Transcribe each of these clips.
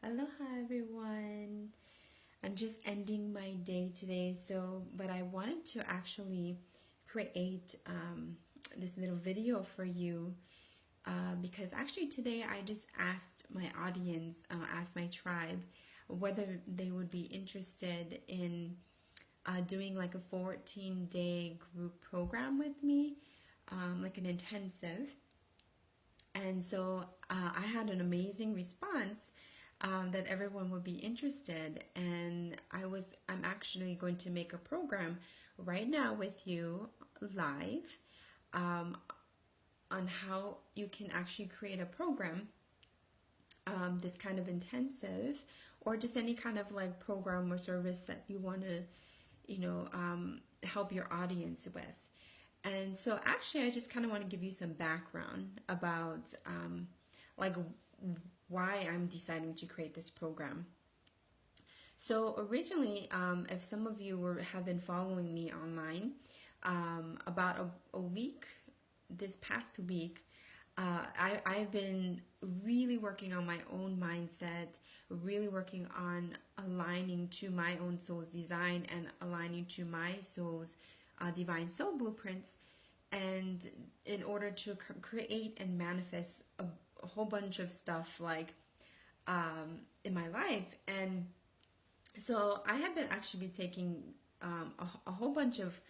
Aloha everyone. I'm just ending my day today, but I wanted to actually create this little video for you because actually today I just asked my audience, asked my tribe whether they would be interested in doing like a 14-day group program with me, like an intensive. And so I had an amazing response that everyone would be interested, and I'm actually going to make a program right now with you live um, on how you can actually create a program, this kind of intensive, or just any kind of like program or service that you want to, help your audience with. And so actually, I just kind of want to give you some background about like why I'm deciding to create this program. So originally, if some of you have been following me online, about a week, this past week, I've been really working on my own mindset, really working on aligning to my own soul's design and aligning to my soul's divine soul blueprints, and in order to create and manifest a whole bunch of stuff like in my life. And so I have been actually taking a whole bunch of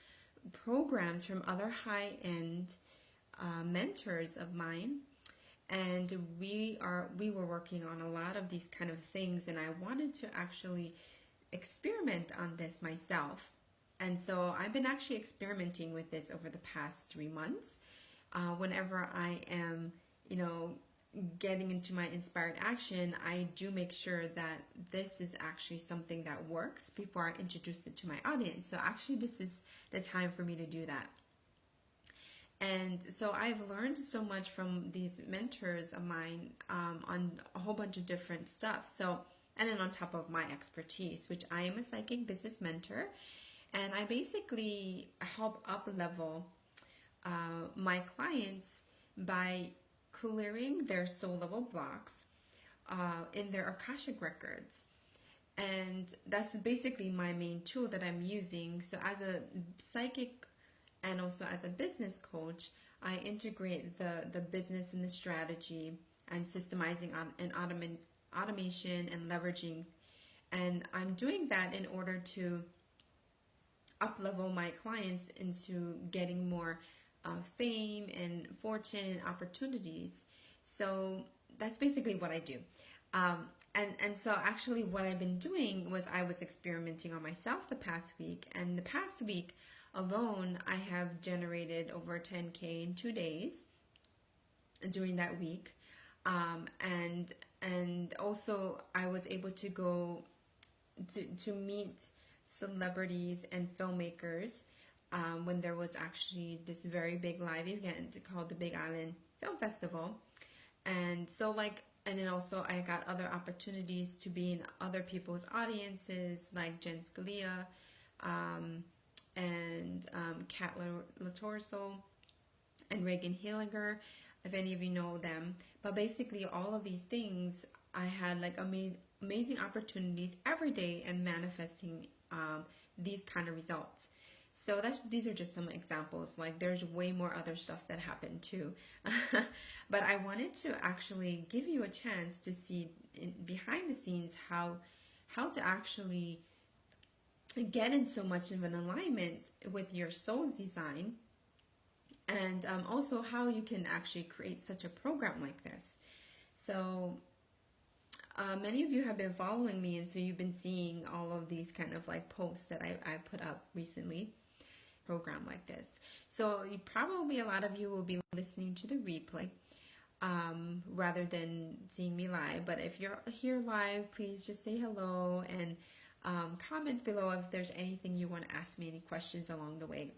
programs from other high-end mentors of mine, and we were working on a lot of these kind of things, and I wanted to actually experiment on this myself. And so I've been actually experimenting with this over the past 3 months. Whenever I am, getting into my inspired action, I do make sure that this is actually something that works before I introduce it to my audience. So actually, this is the time for me to do that. And so I've learned so much from these mentors of mine on a whole bunch of different stuff. So, and then on top of my expertise, which I am a psychic business mentor, and I basically help up level my clients by clearing their soul level blocks in their Akashic records. And that's basically my main tool that I'm using. So as a psychic and also as a business coach, I integrate the business and the strategy and systemizing and automation and leveraging. And I'm doing that in order to up level my clients into getting more fame and fortune and opportunities. So that's basically what I do. And so actually what I've been doing was I was experimenting on myself the past week. And the past week alone, I have generated over 10K in 2 days during that week. And also I was able to go to meet celebrities and filmmakers when there was actually this very big live event called the Big Island Film Festival. And so and then also I got other opportunities to be in other people's audiences, like Jen Scalia and Kat Latorso and Reagan Hilliger, if any of you know them. But basically all of these things, I had like amazing opportunities every day and manifesting these kind of results. So these are just some examples. Like there's way more other stuff that happened too. But I wanted to actually give you a chance to see behind the scenes how to actually get in so much of an alignment with your soul's design, and also how you can actually create such a program like this. So many of you have been following me, and so you've been seeing all of these kind of like posts that I put up recently, program like this. So probably a lot of you will be listening to the replay rather than seeing me live. But if you're here live, please just say hello and comment below if there's anything you want to ask me, any questions along the way.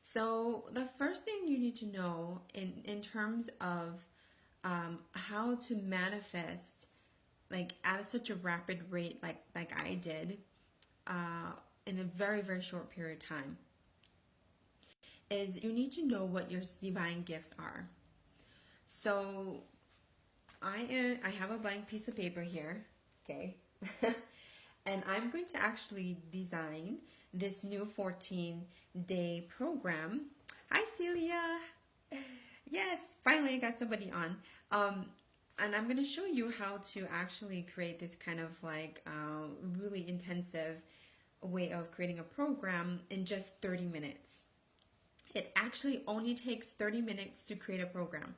So the first thing you need to know in terms of how to manifest like at such a rapid rate like I did in a very, very short period of time is you need to know what your divine gifts are. So I have a blank piece of paper here, okay? And I'm going to actually design this new 14-day program. Hi, Celia. Yes, finally I got somebody on. And I'm going to show you how to actually create this kind of like really intensive way of creating a program in just 30 minutes. It actually only takes 30 minutes to create a program.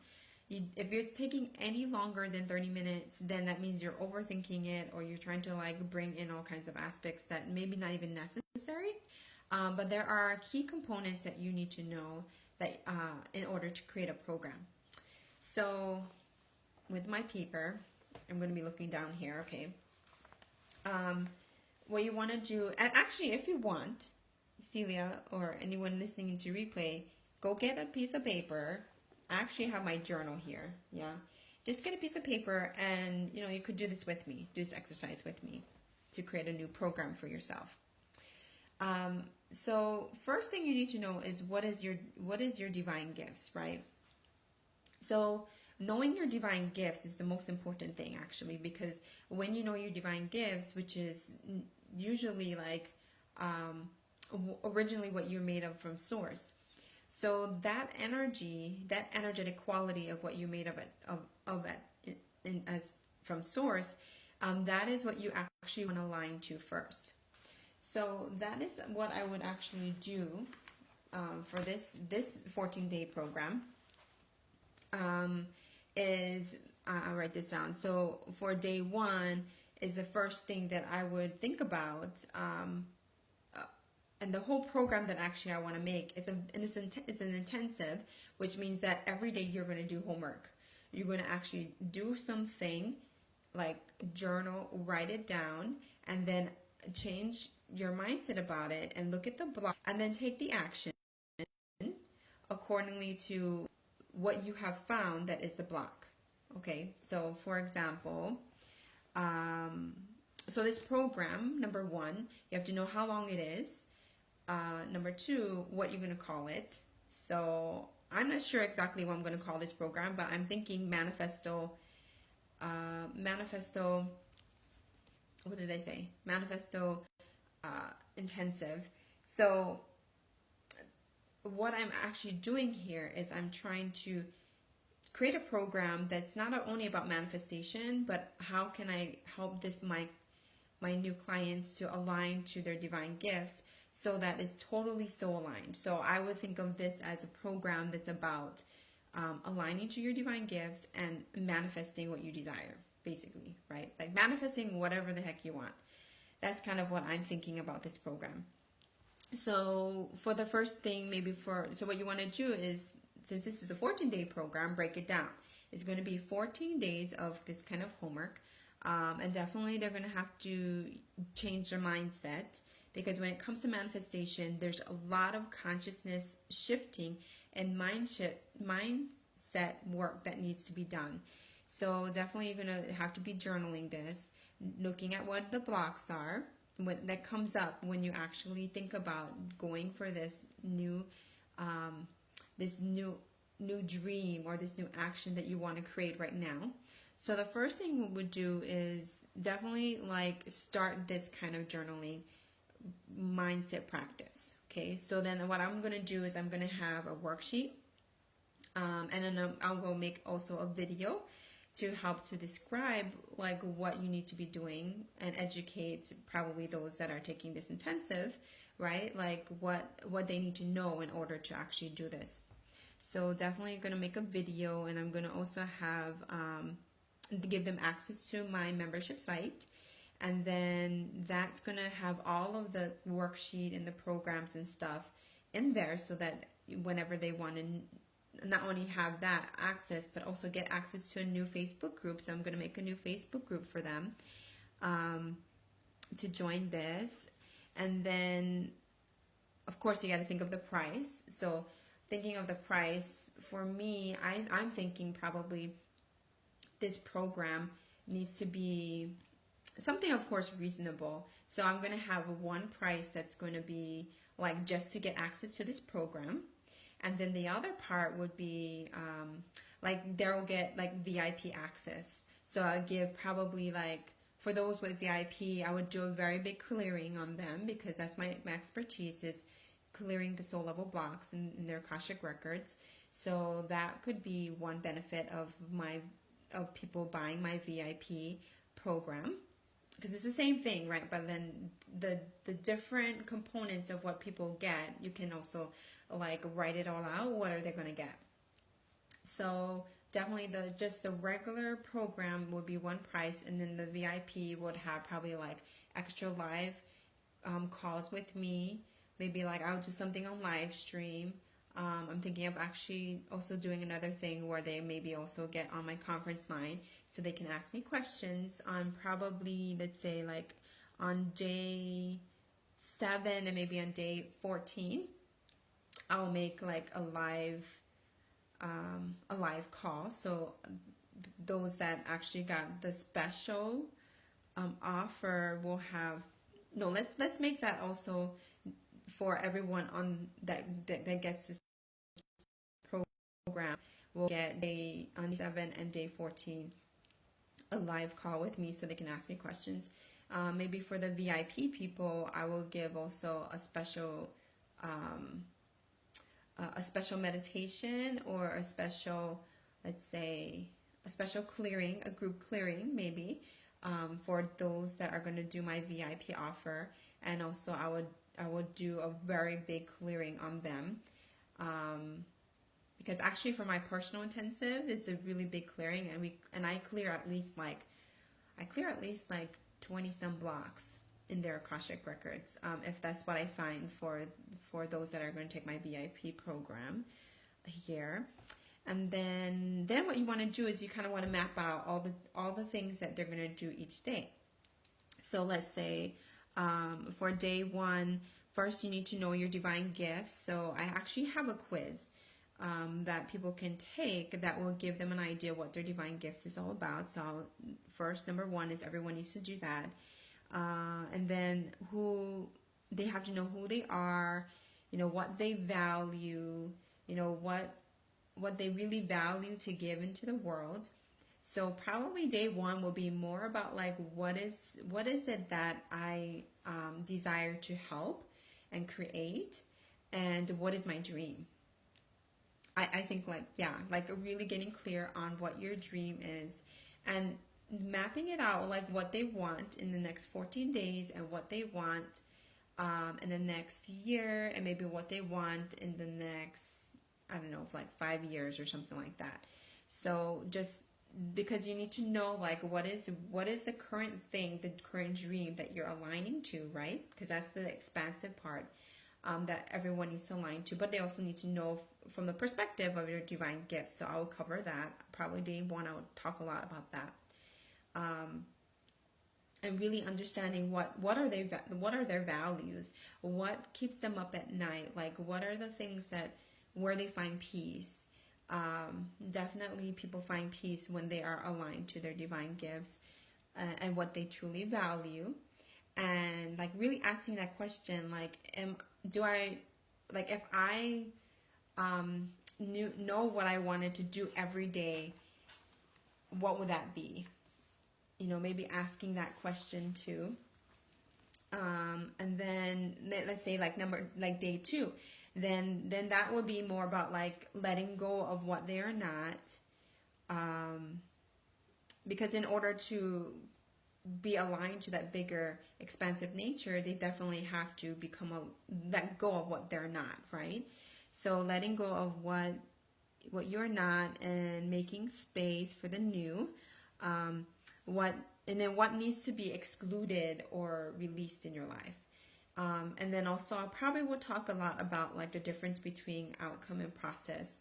If it's taking any longer than 30 minutes, then that means you're overthinking it, or you're trying to like bring in all kinds of aspects that maybe not even necessary. But there are key components that you need to know that in order to create a program. So with my paper, I'm going to be looking down here, okay? What you want to do, and actually if you want, Celia or anyone listening to replay, go get a piece of paper. I actually have my journal here, yeah? Just get a piece of paper and, you know, you could do this with me, do this exercise with me to create a new program for yourself. So first thing you need to know is what is your divine gifts, right? So knowing your divine gifts is the most important thing, actually, because when you know your divine gifts, which is usually like originally what you're made of from source, so that energy, that energetic quality of what you made of it as from source, that is what you actually want to align to first. So that is what I would actually do for this 14-day program. I'll write this down. So for day 1 is the first thing that I would think about. And the whole program that actually I want to make is an intensive, which means that every day you're going to do homework. You're going to actually do something like journal, write it down, and then change your mindset about it and look at the block and then take the action accordingly to what you have found that is the block. Okay, so for example, so this program, number 1, you have to know how long it is. Number 2, what you're going to call it. So I'm not sure exactly what I'm going to call this program, but I'm thinking manifesto, what did I say? Manifesto intensive. So what I'm actually doing here is I'm trying to create a program that's not only about manifestation, but how can I help my new clients to align to their divine gifts so that it's totally so aligned. So I would think of this as a program that's about aligning to your divine gifts and manifesting what you desire, basically, right? Like manifesting whatever the heck you want. That's kind of what I'm thinking about this program. So for the first thing, so what you want to do is, since this is a 14-day program, break it down. It's going to be 14 days of this kind of homework. And definitely they're going to have to change their mindset, because when it comes to manifestation, there's a lot of consciousness shifting and mindset work that needs to be done. So definitely you're going to have to be journaling this, looking at what the blocks are, what that comes up when you actually think about going for this new dream or this new action that you want to create right now. So the first thing we would do is definitely like start this kind of journaling mindset practice. Okay, so then what I'm going to do is I'm going to have a worksheet, and then I'll go make also a video to help to describe like what you need to be doing and educate probably those that are taking this intensive, right? Like what they need to know in order to actually do this. So definitely going to make a video, and I'm going to also have give them access to my membership site, and then that's going to have all of the worksheet and the programs and stuff in there, so that whenever they want to not only have that access, but also get access to a new Facebook group. So I'm going to make a new Facebook group for them to join this. And then, of course, you got to think of the price. So thinking of the price, for me, I'm thinking probably this program needs to be something, of course, reasonable. So I'm going to have one price that's going to be like just to get access to this program. And then the other part would be like they'll get like VIP access. So I'll give probably like, for those with VIP, I would do a very big clearing on them, because that's my expertise, is clearing the soul level blocks in their Akashic records. So that could be one benefit of people buying my VIP program, because it's the same thing, right? But then the different components of what people get, you can also like write it all out. What are they going to get? So definitely the regular program would be one price, and then the VIP would have probably like extra live calls with me. Maybe like I'll do something on live stream. I'm thinking of actually also doing another thing where they maybe also get on my conference line, so they can ask me questions on probably, let's say like on day 7 and maybe on day 14. I'll make like a live call. So those that actually got the special offer will have, no, let's make that also for everyone on that gets this program, will get on day 7 and day 14 a live call with me, so they can ask me questions. Maybe for the VIP people, I will give also a special meditation, or a special, let's say, a special clearing, a group clearing maybe, for those that are going to do my VIP offer. And also I would do a very big clearing on them, because actually for my personal intensive, it's a really big clearing, and I clear at least like 20 some blocks in their Akashic records, if that's what I find for those that are going to take my VIP program here. And then what you want to do is you kind of want to map out all the things that they're going to do each day. So let's say for day 1, first you need to know your divine gifts. So I actually have a quiz that people can take that will give them an idea what their divine gifts is all about. So first, number 1 is everyone needs to do that. And then they have to know who they are, what they value, what they really value to give into the world. So probably day 1 will be more about like, what is it that I desire to help and create, and what is my dream. I think like really getting clear on what your dream is, and mapping it out, like what they want in the next 14 days, and what they want in the next year, and maybe what they want in the next, I don't know, like 5 years or something like that. So just because you need to know like what is the current thing, the current dream that you're aligning to, right? Because that's the expansive part that everyone needs to align to. But they also need to know from the perspective of your divine gifts. So I will cover that. Probably day 1, I will talk a lot about that. And really understanding what are their values, what keeps them up at night, like what are the things where they find peace. Definitely people find peace when they are aligned to their divine gifts, and what they truly value. And like really asking that question, like if I know what I wanted to do every day, what would that be? Maybe asking that question too. And then let's say like day 2, then that would be more about like letting go of what they are not, because in order to be aligned to that bigger expansive nature, they definitely have to let go of what they're not, right? So letting go of what you're not, and making space for the new, and then what needs to be excluded or released in your life. And then also I probably will talk a lot about like the difference between outcome and process,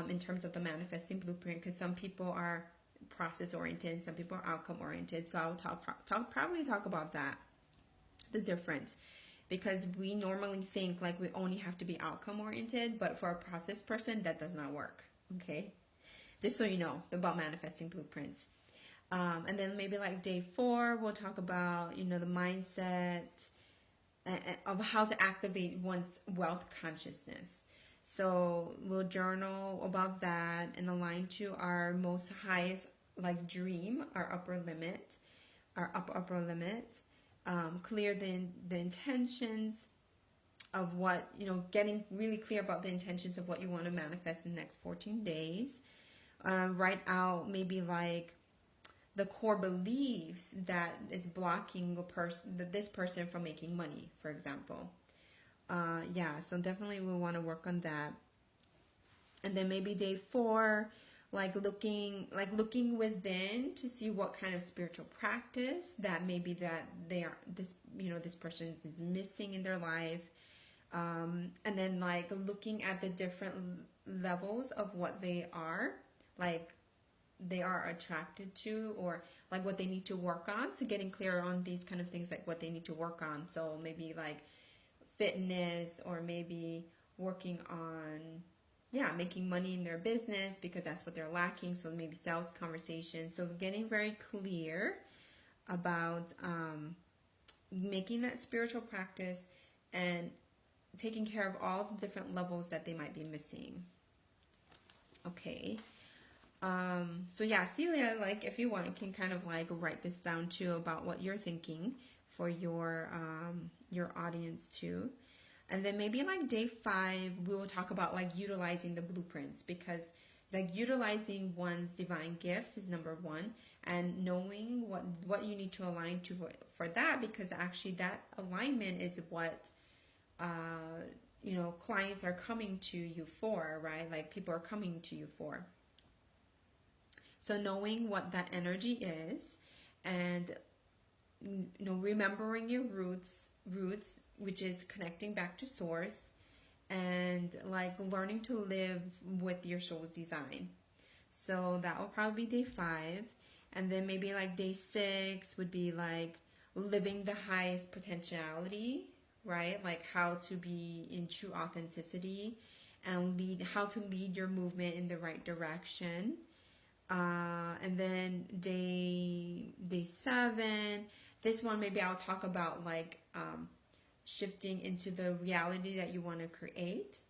in terms of the manifesting blueprint, because some people are process oriented, some people are outcome oriented. So I will probably talk about that, the difference, because we normally think like we only have to be outcome oriented, but for a process person that does not work. Okay, just so you know about manifesting blueprints. And then maybe like day 4, we'll talk about the mindset of how to activate one's wealth consciousness. So we'll journal about that and align to our most highest like dream, our upper limit, our upper limit. Clear the intentions of what, getting really clear about the intentions of what you want to manifest in the next 14 days. Write out maybe like the core beliefs that is blocking this person from making money, for example. Yeah, so definitely we'll want to work on that. And then maybe day 4, looking within to see what kind of spiritual practice that maybe that this person is missing in their life. And then looking at the different levels of what they are attracted to, or what they need to work on. So getting clear on these kind of things, like what they need to work on. So maybe fitness, or maybe working on making money in their business because that's what they're lacking. So maybe sales conversation. So getting very clear about making that spiritual practice and taking care of all the different levels that they might be missing. Okay. So yeah, Celia, if you want, you can kind of write this down too about what you're thinking for your audience too. And then maybe day 5, we will talk about utilizing the blueprints, because utilizing one's divine gifts is number 1, and knowing what you need to align to for that, because actually that alignment is what clients are coming to you for, right? People are coming to you for. So knowing what that energy is, and remembering your roots, which is connecting back to source, and learning to live with your soul's design. So that will probably be day 5. And then maybe day 6 would be living the highest potentiality, right? How to be in true authenticity and how to lead your movement in the right direction. And then day 7, this one maybe I'll talk about shifting into the reality that you want to create,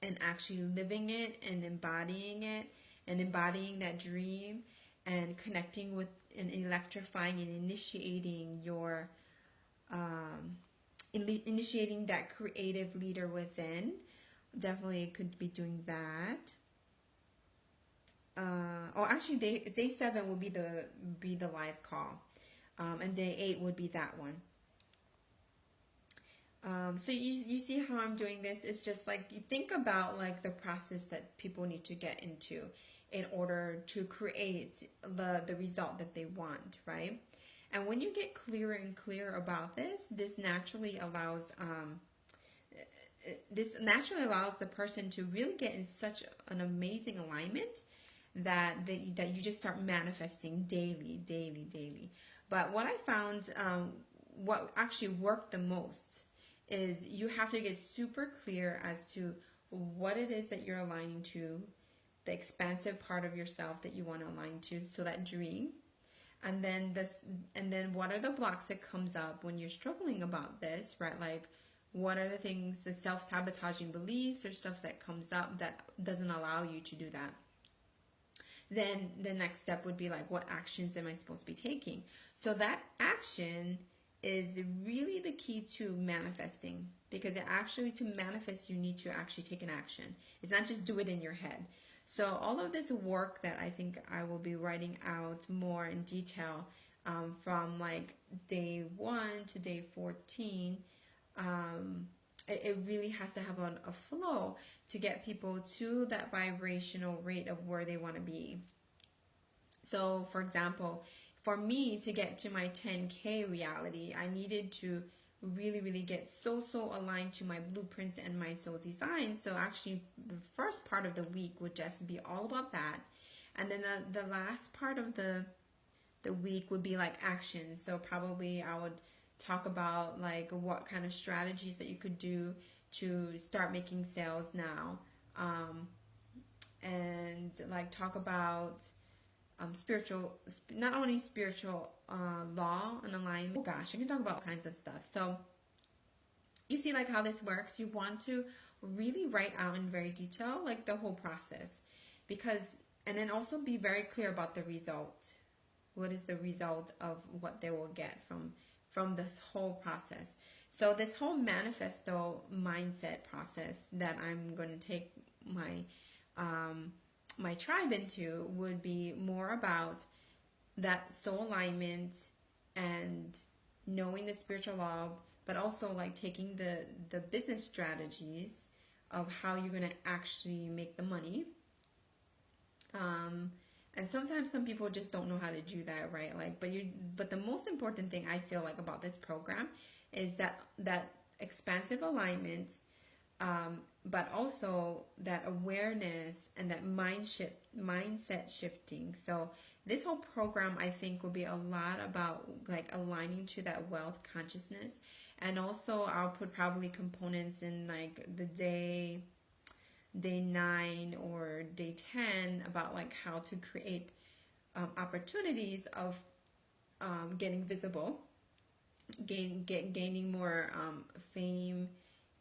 and actually living it and embodying that dream, and connecting with and electrifying and initiating your initiating that creative leader within. Definitely could be doing that. Actually, day 7 will be the live call, and day 8 would be that one. So you see how I'm doing this? It's just you think about the process that people need to get into in order to create the result that they want, right? And when you get clearer and clearer about this naturally allows the person to really get in such an amazing alignment that you just start manifesting daily. But what I found, what actually worked the most, is you have to get super clear as to what it is that you're aligning to, the expansive part of yourself that you want to align to, so that dream. And then what are the blocks that comes up when you're struggling about this, right? What are the things, the self-sabotaging beliefs or stuff that comes up that doesn't allow you to do that? Then the next step would be what actions am I supposed to be taking? So that action is really the key to manifesting, because to manifest, you need to actually take an action. It's not just do it in your head. So all of this work that I think I will be writing out more in detail from day 1 to day 14, it really has to have a flow to get people to that vibrational rate of where they want to be. So for example, for me to get to my 10K reality, I needed to really get so aligned to my blueprints and my soul design. So actually the first part of the week would just be all about that, and then the last part of the week would be actions. So probably I would talk about what kind of strategies that you could do to start making sales now, and talk about not only spiritual law and alignment. Oh gosh, I can talk about all kinds of stuff. So you see like how this works. You want to really write out in very detail like the whole process, because, and then also be very clear about the result. What is the result of what they will get from this whole process? So this whole manifesto mindset process that I'm going to take my tribe into would be more about that soul alignment and knowing the spiritual law, but also like taking the business strategies of how you're going to actually make the money. And sometimes some people just don't know how to do that, right? Like, but the most important thing I feel like about this program is that expansive alignment, but also that awareness and that mindset shifting. So this whole program, I think, will be a lot about like aligning to that wealth consciousness, and also I'll put probably components in like the day 9 or day 10 about like how to create opportunities of getting visible, gaining more fame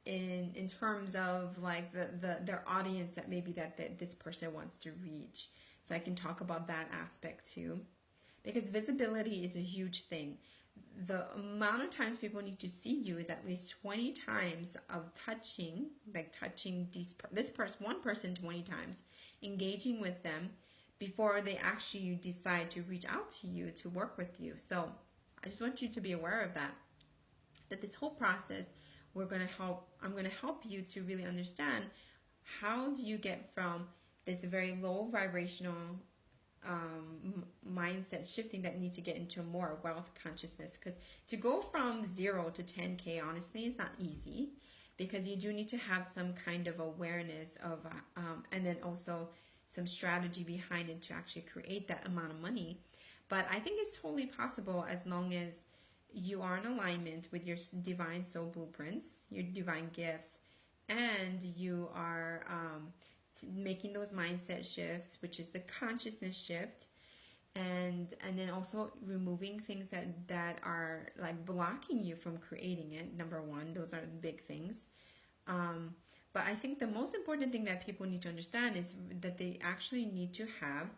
in terms of like their audience that maybe that this person wants to reach. So I can talk about that aspect too, because visibility is a huge thing. The amount of times people need to see you is at least 20 times of touching one person 20 times, engaging with them before they actually decide to reach out to you to work with you. So I just want you to be aware of that this whole process, I'm going to help you to really understand how do you get from this very low vibrational mindset shifting that need to get into more wealth consciousness. Because to go from 0 to 10K, honestly, is not easy, because you do need to have some kind of awareness of and then also some strategy behind it to actually create that amount of money. But I think it's totally possible as long as you are in alignment with your divine soul blueprints, your divine gifts, and you are making those mindset shifts, which is the consciousness shift, and then also removing things that are like blocking you from creating it. Number one, those are the big things. But I think the most important thing that people need to understand is that they actually need to have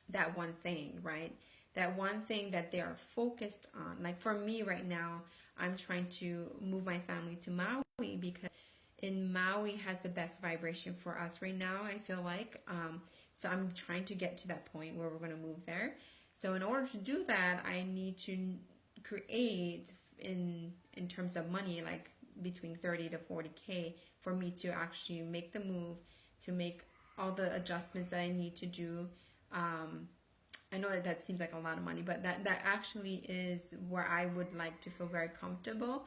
that one thing, right? That one thing that they are focused on. Like for me right now, I'm trying to move my family to Maui, because in Maui has the best vibration for us right now, I feel like. So I'm trying to get to that point where we're going to move there. So in order to do that, I need to create in terms of money, like between 30 to 40K for me to actually make the move, to make all the adjustments that I need to do. I know that seems like a lot of money, but that actually is where I would like to feel very comfortable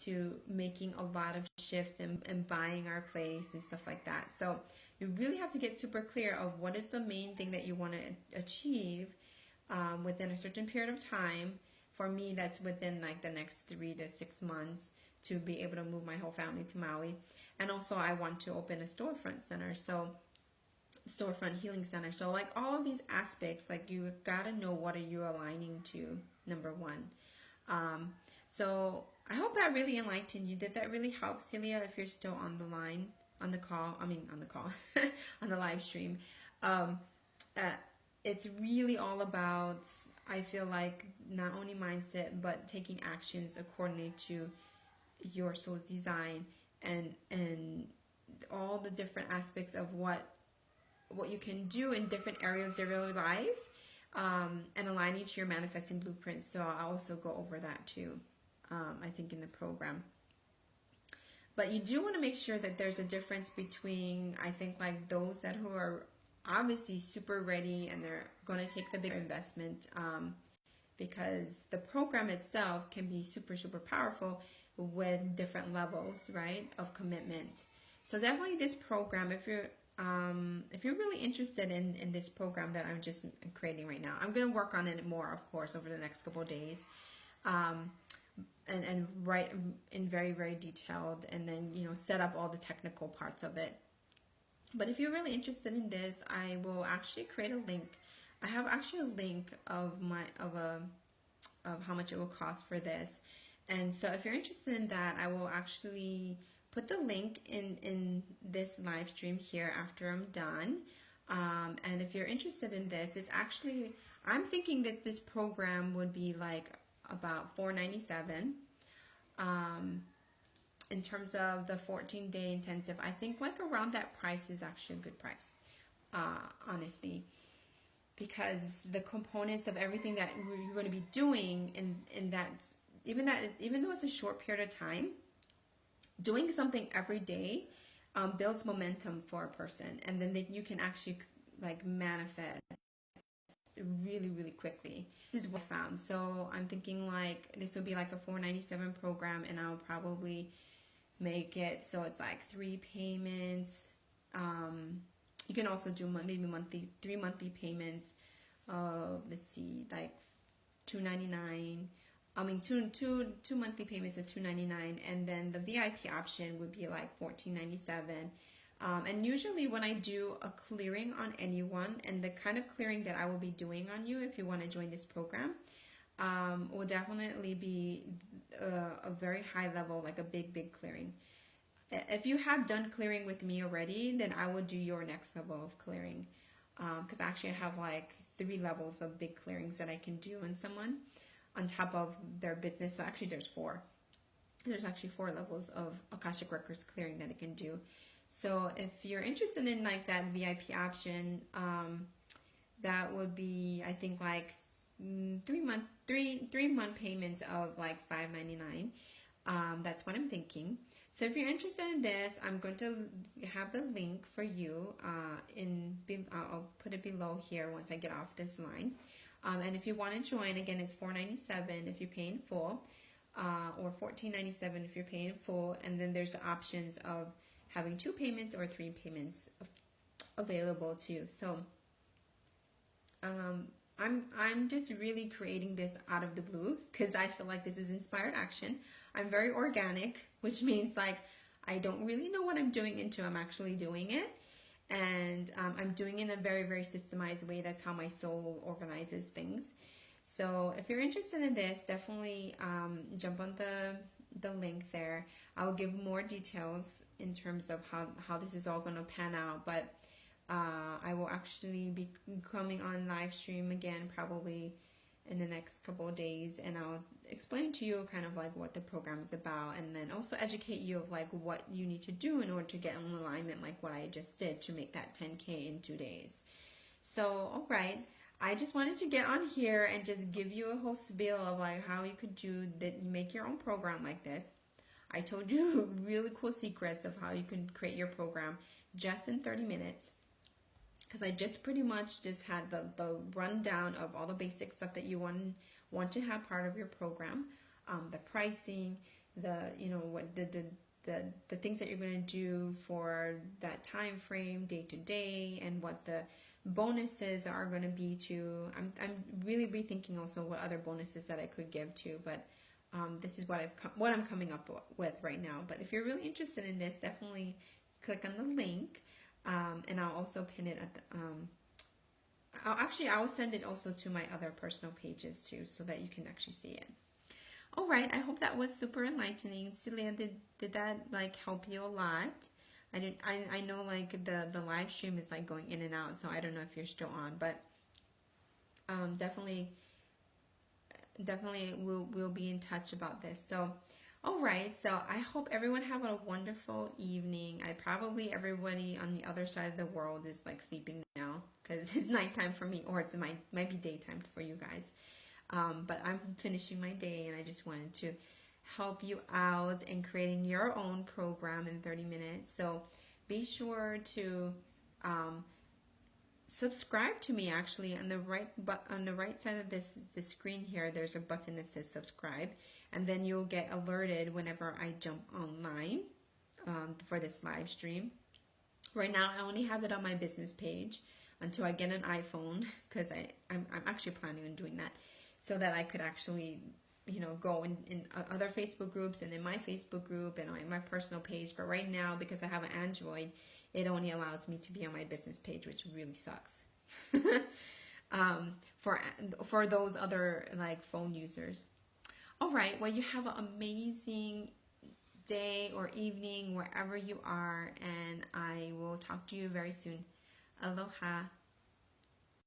to making a lot of shifts and buying our place and stuff like that. So you really have to get super clear of what is the main thing that you want to achieve within a certain period of time. For me, that's within like the next 3 to 6 months to be able to move my whole family to Maui. And also I want to open a storefront healing center. So like all of these aspects, like you gotta know what are you aligning to, number one. So I hope that really enlightened you. Did that really help, Celia, if you're still on the line, on the call, on the live stream? It's really all about, I feel like, not only mindset, but taking actions accordingly to your soul's design, and all the different aspects of what you can do in different areas of your life, and aligning to your manifesting blueprint. So I'll also go over that too, I think, in the program. But you do want to make sure that there's a difference between, I think, like those who are obviously super ready and they're going to take the bigger investment, because the program itself can be super, super powerful with different levels, right, of commitment. So definitely this program, if you're really interested in this program that I'm just creating right now, I'm going to work on it more, of course, over the next couple of days, and write in very, very detailed, and then, set up all the technical parts of it. But if you're really interested in this, I will actually create a link. I have actually a link of how much it will cost for this. And so if you're interested in that, I will actually put the link in this live stream here after I'm done. And if you're interested in this, it's actually, I'm thinking that this program would be like about $497. In terms of the 14-day intensive, I think like around that price is actually a good price, honestly, because the components of everything that you're going to be doing in even though it's a short period of time, doing something every day builds momentum for a person, and then you can actually like manifest really, really quickly. This is what I found. So I'm thinking like this would be like a $497 program, and I'll probably make it so it's like 3 payments. You can also do maybe monthly, 3 monthly payments of, let's see, like $299. I mean, two monthly payments of $299, and then the VIP option would be like $1497. And usually when I do a clearing on anyone, and the kind of clearing that I will be doing on you if you want to join this program, will definitely be a very high level, like a big clearing. If you have done clearing with me already, then I will do your next level of clearing. Because actually I have like 3 levels of big clearings that I can do on someone on top of their business. So actually there's 4. There's actually 4 levels of Akashic Records clearing that I can do. So if you're interested in like that VIP option, that would be, I think, like 3 month payments of like $599. That's what I'm thinking. So if you're interested in this, I'm going to have the link for you I'll put it below here once I get off this line. And if you want to join, again, it's $497 if you pay in full, or $1497 if you're paying in full. And then there's options of having 2 payments or 3 payments available too. So I'm just really creating this out of the blue because I feel like this is inspired action. I'm very organic, which means like I don't really know what I'm doing until I'm actually doing it. And I'm doing it in a very systemized way. That's how my soul organizes things. So if you're interested in this, definitely jump on the link there. I will give more details in terms of how this is all going to pan out. But I will actually be coming on live stream again probably in the next couple of days, and I'll explain to you kind of like what the program is about, and then also educate you of like what you need to do in order to get in alignment, like what I just did to make that 10K in 2 days. So all right, I just wanted to get on here and just give you a whole spiel of like how you could do that, make your own program like this. I told you really cool secrets of how you can create your program just in 30 minutes. Because I just pretty much just had the rundown of all the basic stuff that you want to have part of your program, the pricing, what the things that you're going to do for that time frame, day to day, and what the bonuses are going to be too. I'm really rethinking also what other bonuses that I could give too, but this is what I'm coming up with right now. But if you're really interested in this, definitely click on the link. And I'll also pin it at the, I will send it also to my other personal pages too, so that you can actually see it. All right, I hope that was super enlightening. Celia, did that like help you a lot? I know like the live stream is like going in and out, so I don't know if you're still on, but definitely we'll be in touch about this. So all right, so I hope everyone have a wonderful evening. Everybody on the other side of the world is like sleeping now because it's nighttime for me, or it might be daytime for you guys. But I'm finishing my day, and I just wanted to help you out in creating your own program in 30 minutes. So be sure to subscribe to me. Actually, on the right side of the screen here, there's a button that says subscribe, and then you'll get alerted whenever I jump online for this live stream. Right now, I only have it on my business page until I get an iPhone, because I'm actually planning on doing that, so that I could actually go in other Facebook groups and in my Facebook group and on my personal page. But right now, because I have an Android, it only allows me to be on my business page, which really sucks. For those other like phone users. All right, well, you have an amazing day or evening wherever you are, and I will talk to you very soon. Aloha.